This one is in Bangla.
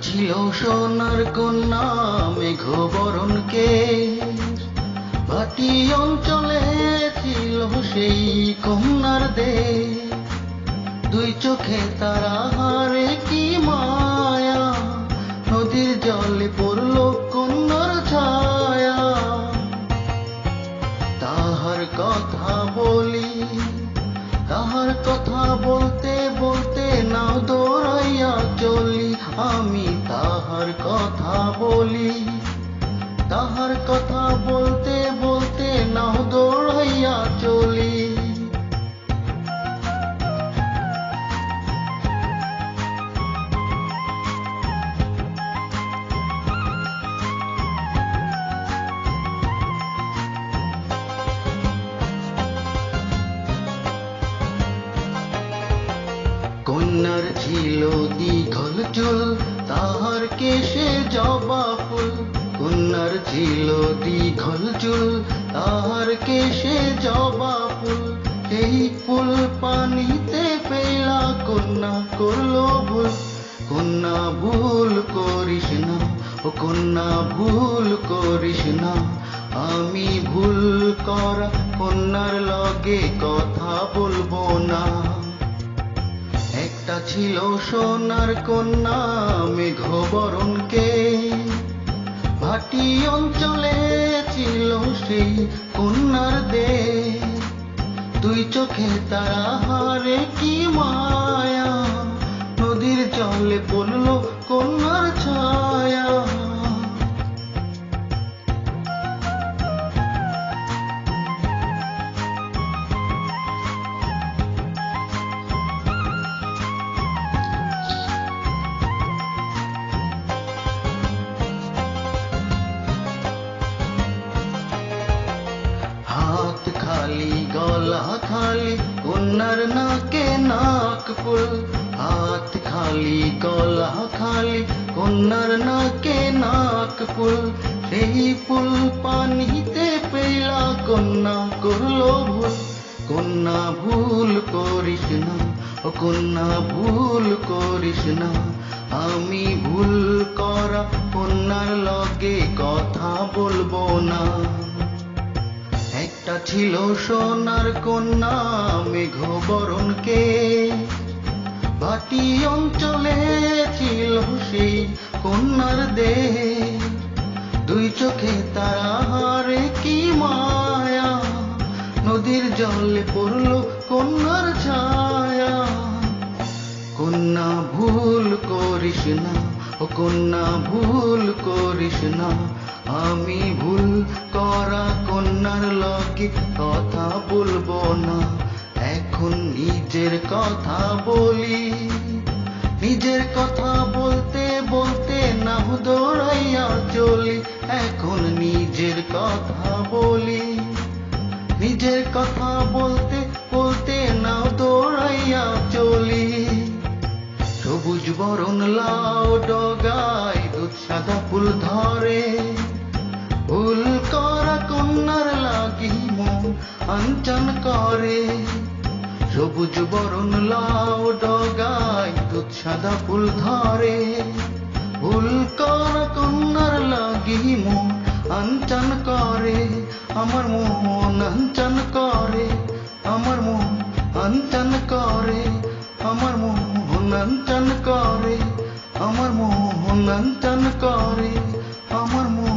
ছিল সোনার কন্যা মেঘবরণ কেশ, ভাটি অঞ্চলে ছিল সেই কন্যার দেশ। দুই চোখে তারা হারে কি মায়া, নদীর জলে পড়ল কন্যার ছায়া। তাহার কথা বলি, তাহার কথা বলতে বলতে নাও দৌড়াইয়া চলি। আমি তাহার কথা বলি, তাহার কথা বলতে বলতে নাও দৌড়াইয়া চলি। কন্যার ছিল দীঘল চুল, তাহার কেশে জবা ফুল। কন্যার ছিল দীঘল চুল, তাহার কেশে জবা ফুল। সেই ফুল পানিতে ফেলা কন্যা করলো ভুল। কন্যা ভুল করিস না, ও কন্যা ভুল করিস না। আমি ভুল করা কন্যার লগে কথা বলবো না। একটা ছিল সোনার কন্যা মেঘবরণ কেশ, ভাটি অঞ্চলে ছিল সেই কন্যার দেশ। দুই চোখে তারা হারে কি মায়া, নদীর জলে পড়ল কন্যার ছায়া। হাত খালি গলা খালি কন্যার নাকে নাক ফুল। হাত খালি গলা খালি কন্যার নাকে নাক ফুল। সেই ফুল পানিতে পেলা কন্যা করলো ভুল। কন্যা ভুল করিস না, ও কন্যা ভুল করিস না। আমি ভুল করা কন্যার লগে কথা বলবো না। একটা ছিল সোনার কন্যা মেঘবরণ কেশ, ভাটি অঞ্চলে ছিল সেই কন্যার দেশ। দুই চোখে তারা হারে কি মায়া, নদীর জলে পড়ল কন্যার ছায়া। কন্যা ভুল করিস না, ও কন্যা ভুল করিস না। আমি ভুল করা কন্যার লগে কথা বলবো না। এখন নিজের কথা বলি, নিজের কথা বলতে বলতে নাও দৌড়াইয়া চলি। এখন নিজের কথা বলি, নিজের কথা বলতে বলতে নাও দৌড়াইয়া চলি। সবুজ বরণ লাউ ডগায় দুধ সাদা ফুল ধরে, ভুল করা কন্যার লাগি মন আনচান করে। সবুজ বরণ লাউ ডগায় দুধ সাদা ফুল ধরে, ভুল করা কন্যার লাগি মন আনচান করে। আমার মন আনচান করে, আমার মন আনচান করে, আমার মন আনচান করে, আমার মন আনচান করে, আমার মন